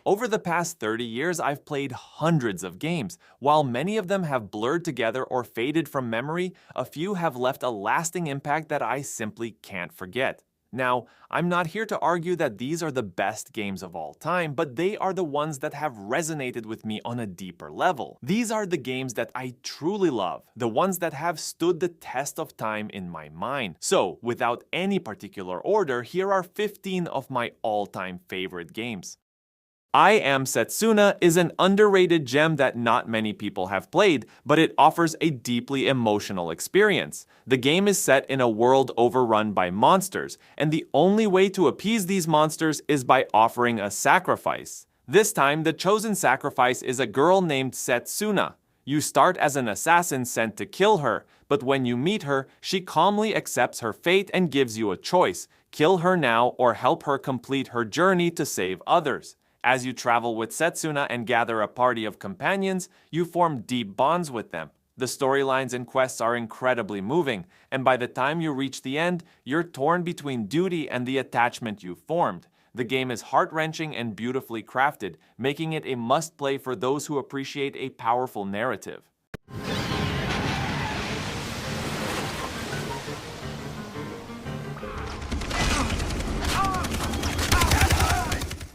Over the past 30 years, I've played hundreds of games. While many of them have blurred together or faded from memory, a few have left a lasting impact that I simply can't forget. Now, I'm not here to argue that these are the best games of all time, but they are the ones that have resonated with me on a deeper level. These are the games that I truly love, the ones that have stood the test of time in my mind. So, without any particular order, here are 15 of my all-time favorite games. I Am Setsuna is an underrated gem that not many people have played, but it offers a deeply emotional experience. The game is set in a world overrun by monsters, and the only way to appease these monsters is by offering a sacrifice. This time, the chosen sacrifice is a girl named Setsuna. You start as an assassin sent to kill her, but when you meet her, she calmly accepts her fate and gives you a choice: kill her now or help her complete her journey to save others. As you travel with Setsuna and gather a party of companions, you form deep bonds with them. The storylines and quests are incredibly moving, and by the time you reach the end, you're torn between duty and the attachment you've formed. The game is heart-wrenching and beautifully crafted, making it a must-play for those who appreciate a powerful narrative.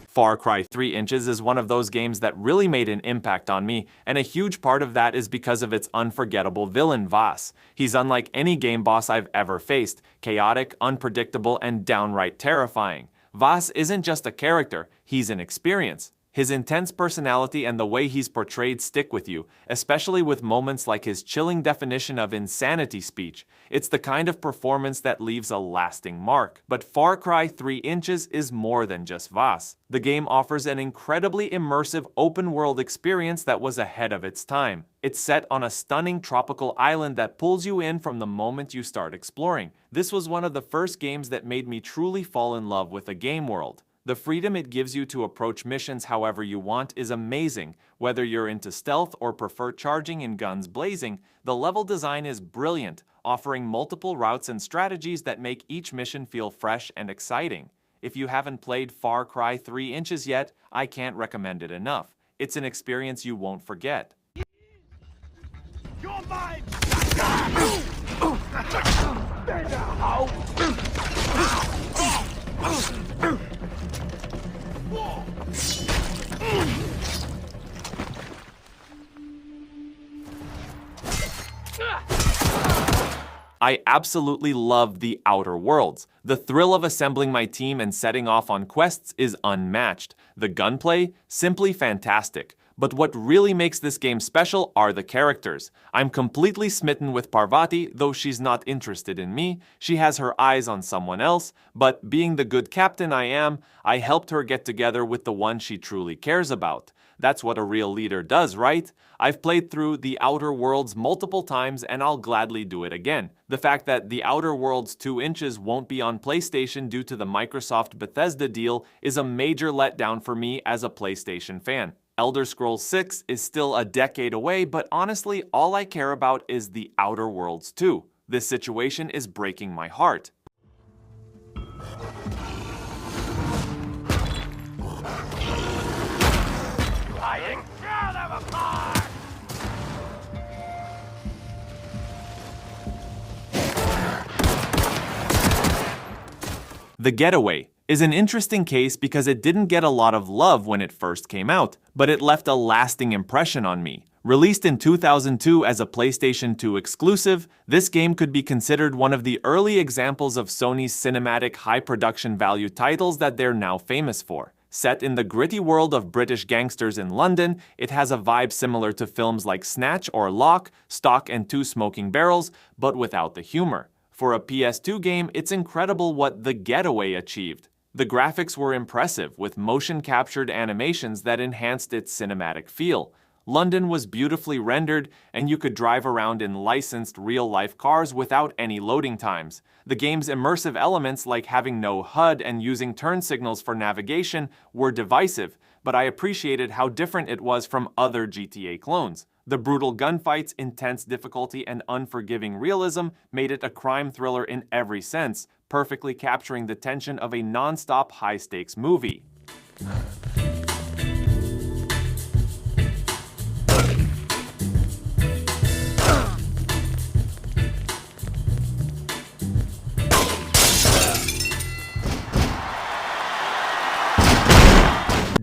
Far Cry 3 Inches is one of those games that really made an impact on me, and a huge part of that is because of its unforgettable villain, Vaas. He's unlike any game boss I've ever faced: chaotic, unpredictable, and downright terrifying. Vaas isn't just a character, he's an experience. His intense personality and the way he's portrayed stick with you, especially with moments like his chilling definition of insanity speech. It's the kind of performance that leaves a lasting mark. But Far Cry 3 Inches is more than just Vaas. The game offers an incredibly immersive open-world experience that was ahead of its time. It's set on a stunning tropical island that pulls you in from the moment you start exploring. This was one of the first games that made me truly fall in love with a game world. The freedom it gives you to approach missions however you want is amazing. Whether you're into stealth or prefer charging and guns blazing, the level design is brilliant, offering multiple routes and strategies that make each mission feel fresh and exciting. If you haven't played Far Cry 3 Inches yet, I can't recommend it enough. It's an experience you won't forget. You're mine! I absolutely love The Outer Worlds. The thrill of assembling my team and setting off on quests is unmatched. The gunplay, simply fantastic. But what really makes this game special are the characters. I'm completely smitten with Parvati, though she's not interested in me. She has her eyes on someone else, but being the good captain I am, I helped her get together with the one she truly cares about. That's what a real leader does, right? I've played through The Outer Worlds multiple times and I'll gladly do it again. The fact that The Outer Worlds 2 Inches won't be on PlayStation due to the Microsoft Bethesda deal is a major letdown for me as a PlayStation fan. Elder Scrolls 6 is still a decade away, but honestly, all I care about is The Outer Worlds 2. This situation is breaking my heart. Lying? Tear them apart! The Getaway is an interesting case because it didn't get a lot of love when it first came out, but it left a lasting impression on me. Released in 2002 as a PlayStation 2 exclusive, this game could be considered one of the early examples of Sony's cinematic high production value titles that they're now famous for. Set in the gritty world of British gangsters in London, it has a vibe similar to films like Snatch or Lock, Stock and Two Smoking Barrels, but without the humor. For a PS2 game, it's incredible what The Getaway achieved. The graphics were impressive, with motion-captured animations that enhanced its cinematic feel. London was beautifully rendered, and you could drive around in licensed real-life cars without any loading times. The game's immersive elements, like having no HUD and using turn signals for navigation, were divisive, but I appreciated how different it was from other GTA clones. The brutal gunfights, intense difficulty, and unforgiving realism made it a crime thriller in every sense, perfectly capturing the tension of a non-stop high-stakes movie.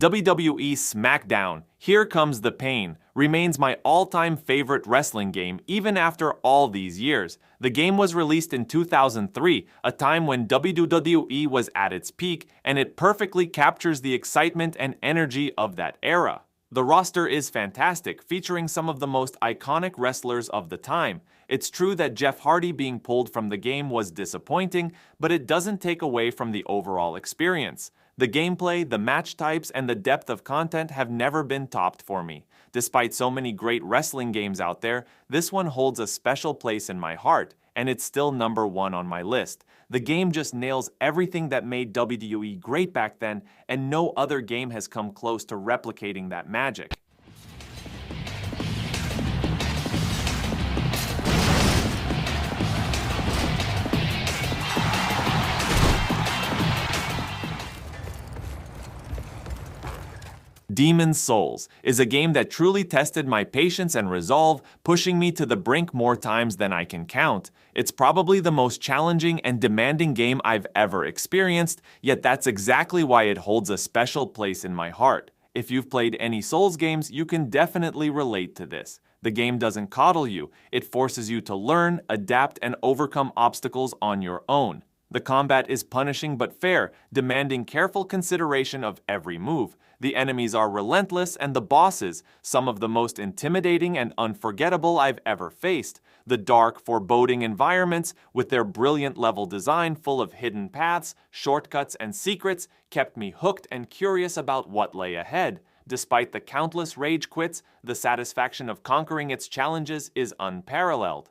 WWE SmackDown, Here Comes the Pain, remains my all-time favorite wrestling game even after all these years. The game was released in 2003, a time when WWE was at its peak, and it perfectly captures the excitement and energy of that era. The roster is fantastic, featuring some of the most iconic wrestlers of the time. It's true that Jeff Hardy being pulled from the game was disappointing, but it doesn't take away from the overall experience. The gameplay, the match types, and the depth of content have never been topped for me. Despite so many great wrestling games out there, this one holds a special place in my heart, and it's still number one on my list. The game just nails everything that made WWE great back then, and no other game has come close to replicating that magic. Demon's Souls is a game that truly tested my patience and resolve, pushing me to the brink more times than I can count. It's probably the most challenging and demanding game I've ever experienced, yet that's exactly why it holds a special place in my heart. If you've played any Souls games, you can definitely relate to this. The game doesn't coddle you, it forces you to learn, adapt, and overcome obstacles on your own. The combat is punishing but fair, demanding careful consideration of every move. The enemies are relentless, and the bosses, some of the most intimidating and unforgettable I've ever faced. The dark, foreboding environments, with their brilliant level design full of hidden paths, shortcuts, and secrets, kept me hooked and curious about what lay ahead. Despite the countless rage quits, the satisfaction of conquering its challenges is unparalleled.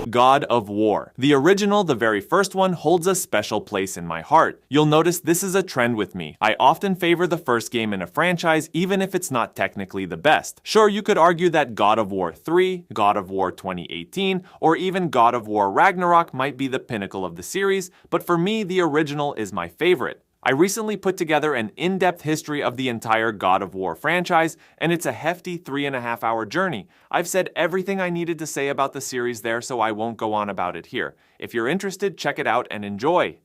God of War. The original, the very first one, holds a special place in my heart. You'll notice this is a trend with me. I often favor the first game in a franchise even if it's not technically the best. Sure, you could argue that God of War 3, God of War 2018, or even God of War Ragnarok might be the pinnacle of the series, but for me, the original is my favorite. I recently put together an in-depth history of the entire God of War franchise, and it's a hefty 3.5-hour journey. I've said everything I needed to say about the series there, so I won't go on about it here. If you're interested, check it out and enjoy.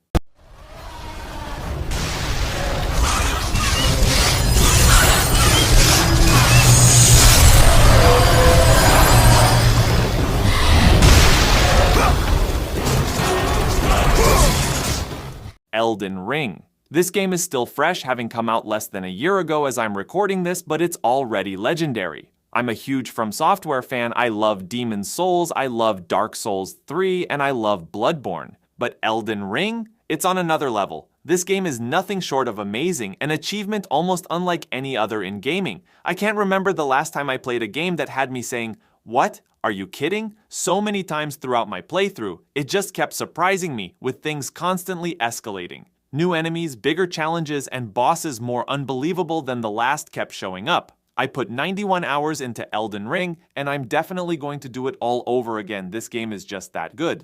Elden Ring. This game is still fresh, having come out less than a year ago as I'm recording this, but it's already legendary. I'm a huge From Software fan. I love Demon's Souls, I love Dark Souls 3, and I love Bloodborne. But Elden Ring? It's on another level. This game is nothing short of amazing, an achievement almost unlike any other in gaming. I can't remember the last time I played a game that had me saying, "What? Are you kidding?" So many times throughout my playthrough. It just kept surprising me, with things constantly escalating. New enemies, bigger challenges, and bosses more unbelievable than the last kept showing up. I put 91 hours into Elden Ring, and I'm definitely going to do it all over again. This game is just that good.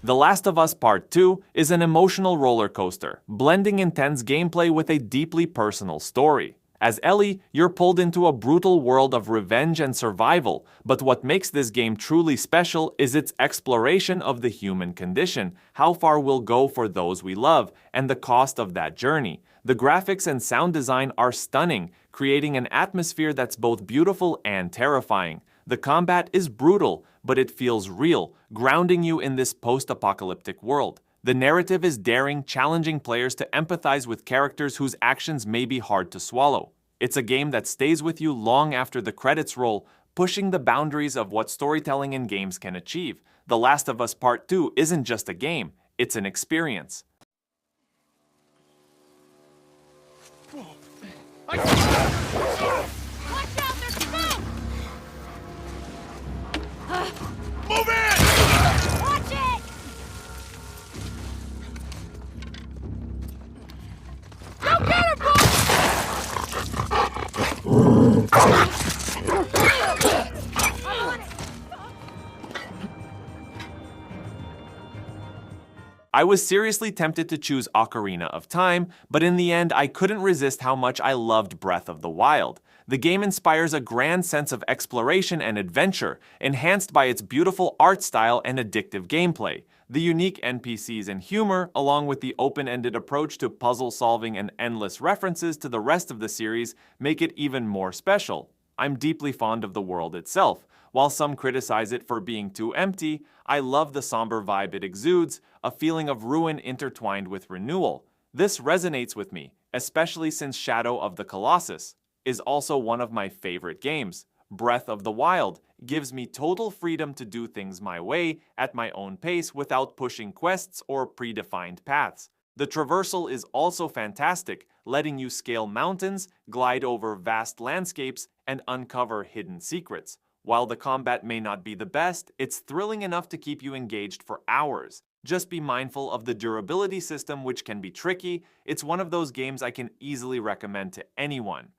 The Last of Us Part 2 is an emotional roller coaster, blending intense gameplay with a deeply personal story. As Ellie, you're pulled into a brutal world of revenge and survival, but what makes this game truly special is its exploration of the human condition, how far we'll go for those we love, and the cost of that journey. The graphics and sound design are stunning, creating an atmosphere that's both beautiful and terrifying. The combat is brutal, but it feels real, grounding you in this post-apocalyptic world. The narrative is daring, challenging players to empathize with characters whose actions may be hard to swallow. It's a game that stays with you long after the credits roll, pushing the boundaries of what storytelling in games can achieve. The Last of Us Part 2 isn't just a game, it's an experience. Watch out, there's smoke! I was seriously tempted to choose Ocarina of Time, but in the end I couldn't resist how much I loved Breath of the Wild. The game inspires a grand sense of exploration and adventure, enhanced by its beautiful art style and addictive gameplay. The unique NPCs and humor, along with the open-ended approach to puzzle solving and endless references to the rest of the series, make it even more special. I'm deeply fond of the world itself. While some criticize it for being too empty, I love the somber vibe it exudes, a feeling of ruin intertwined with renewal. This resonates with me, especially since Shadow of the Colossus is also one of my favorite games. Breath of the Wild gives me total freedom to do things my way, at my own pace, without pushing quests or predefined paths. The traversal is also fantastic, letting you scale mountains, glide over vast landscapes, and uncover hidden secrets. While the combat may not be the best, it's thrilling enough to keep you engaged for hours. Just be mindful of the durability system, which can be tricky. It's one of those games I can easily recommend to anyone.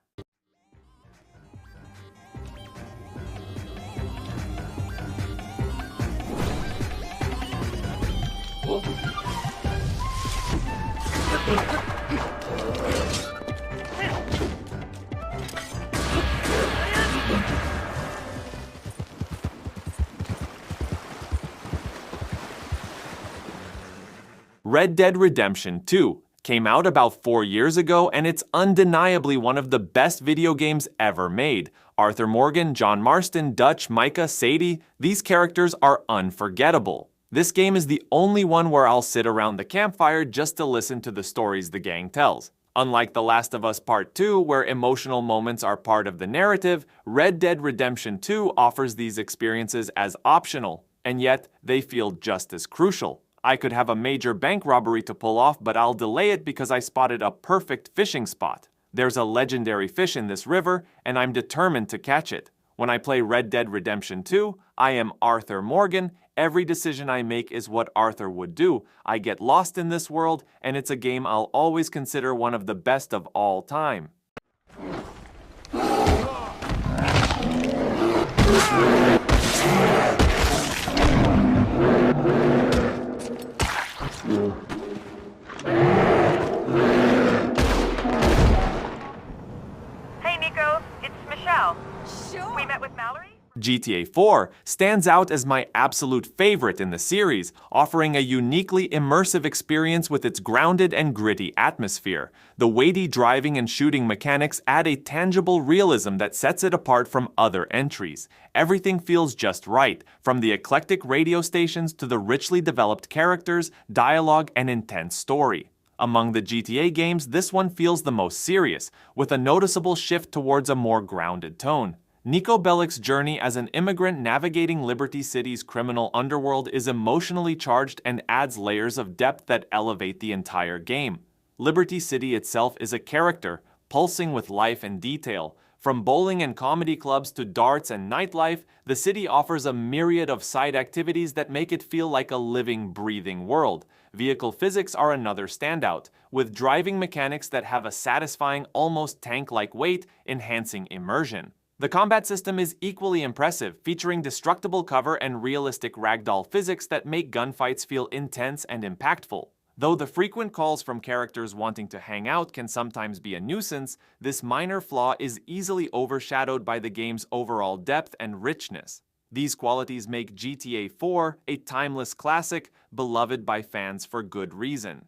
Red Dead Redemption 2 came out about 4 years ago, and it's undeniably one of the best video games ever made. Arthur Morgan, John Marston, Dutch, Micah, Sadie, these characters are unforgettable. This game is the only one where I'll sit around the campfire just to listen to the stories the gang tells. Unlike The Last of Us Part 2, where emotional moments are part of the narrative, Red Dead Redemption 2 offers these experiences as optional, and yet they feel just as crucial. I could have a major bank robbery to pull off, but I'll delay it because I spotted a perfect fishing spot. There's a legendary fish in this river, and I'm determined to catch it. When I play Red Dead Redemption 2, I am Arthur Morgan. Every decision I make is what Arthur would do. I get lost in this world, and it's a game I'll always consider one of the best of all time. Hey Nico, it's Michelle. Sure. We met with Mallory? GTA 4 stands out as my absolute favorite in the series, offering a uniquely immersive experience with its grounded and gritty atmosphere. The weighty driving and shooting mechanics add a tangible realism that sets it apart from other entries. Everything feels just right, from the eclectic radio stations to the richly developed characters, dialogue, and intense story. Among the GTA games, this one feels the most serious, with a noticeable shift towards a more grounded tone. Nico Bellic's journey as an immigrant navigating Liberty City's criminal underworld is emotionally charged and adds layers of depth that elevate the entire game. Liberty City itself is a character, pulsing with life and detail. From bowling and comedy clubs to darts and nightlife, the city offers a myriad of side activities that make it feel like a living, breathing world. Vehicle physics are another standout, with driving mechanics that have a satisfying, almost tank-like weight, enhancing immersion. The combat system is equally impressive, featuring destructible cover and realistic ragdoll physics that make gunfights feel intense and impactful. Though the frequent calls from characters wanting to hang out can sometimes be a nuisance, this minor flaw is easily overshadowed by the game's overall depth and richness. These qualities make GTA 4 a timeless classic, beloved by fans for good reason.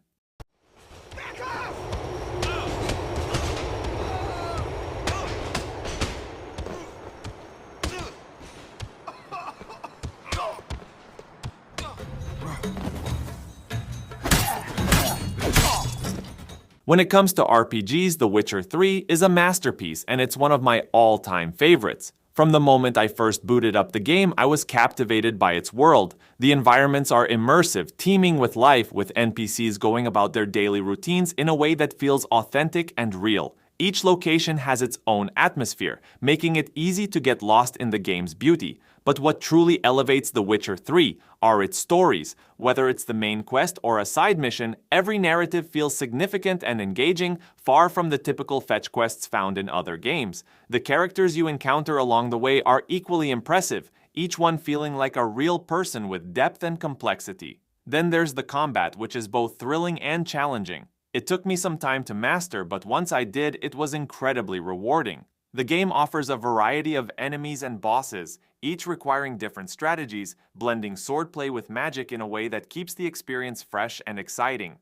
When it comes to RPGs, The Witcher 3 is a masterpiece, and it's one of my all-time favorites. From the moment I first booted up the game, I was captivated by its world. The environments are immersive, teeming with life, with NPCs going about their daily routines in a way that feels authentic and real. Each location has its own atmosphere, making it easy to get lost in the game's beauty. But what truly elevates The Witcher 3 are its stories. Whether it's the main quest or a side mission, every narrative feels significant and engaging, far from the typical fetch quests found in other games. The characters you encounter along the way are equally impressive, each one feeling like a real person with depth and complexity. Then there's the combat, which is both thrilling and challenging. It took me some time to master, but once I did, it was incredibly rewarding. The game offers a variety of enemies and bosses, each requiring different strategies, blending swordplay with magic in a way that keeps the experience fresh and exciting.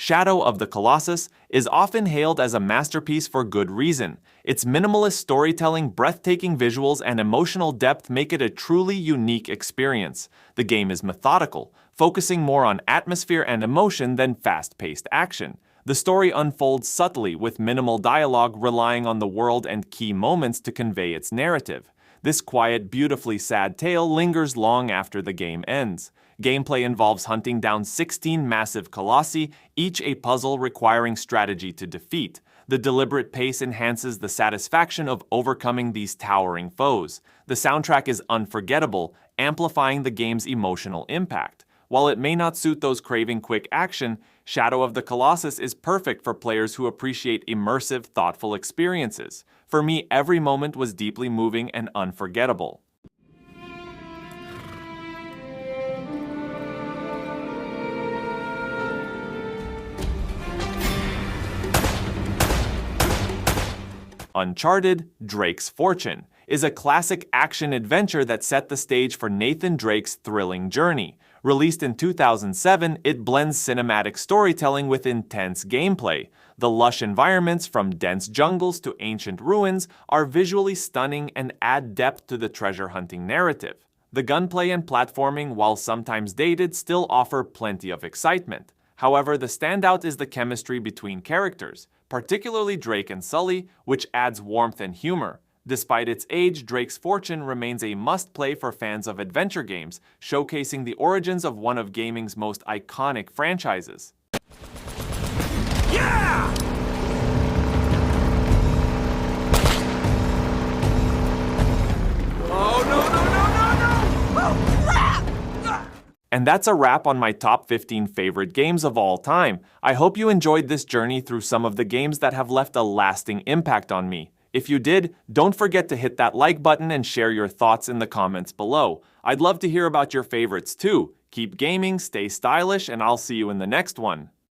Shadow of the Colossus is often hailed as a masterpiece for good reason. Its minimalist storytelling, breathtaking visuals, and emotional depth make it a truly unique experience. The game is methodical, focusing more on atmosphere and emotion than fast-paced action. The story unfolds subtly, with minimal dialogue relying on the world and key moments to convey its narrative. This quiet, beautifully sad tale lingers long after the game ends. Gameplay involves hunting down 16 massive colossi, each a puzzle requiring strategy to defeat. The deliberate pace enhances the satisfaction of overcoming these towering foes. The soundtrack is unforgettable, amplifying the game's emotional impact. While it may not suit those craving quick action, Shadow of the Colossus is perfect for players who appreciate immersive, thoughtful experiences. For me, every moment was deeply moving and unforgettable. Uncharted: Drake's Fortune is a classic action-adventure that set the stage for Nathan Drake's thrilling journey. Released in 2007, it blends cinematic storytelling with intense gameplay. The lush environments, from dense jungles to ancient ruins, are visually stunning and add depth to the treasure hunting narrative. The gunplay and platforming, while sometimes dated, still offer plenty of excitement. However, the standout is the chemistry between characters, particularly Drake and Sully, which adds warmth and humor. Despite its age, Drake's Fortune remains a must-play for fans of adventure games, showcasing the origins of one of gaming's most iconic franchises. Yeah! Oh, no, no, no, no, no! Oh, crap! And that's a wrap on my top 15 favorite games of all time. I hope you enjoyed this journey through some of the games that have left a lasting impact on me. If you did, don't forget to hit that like button and share your thoughts in the comments below. I'd love to hear about your favorites too. Keep gaming, stay stylish, and I'll see you in the next one.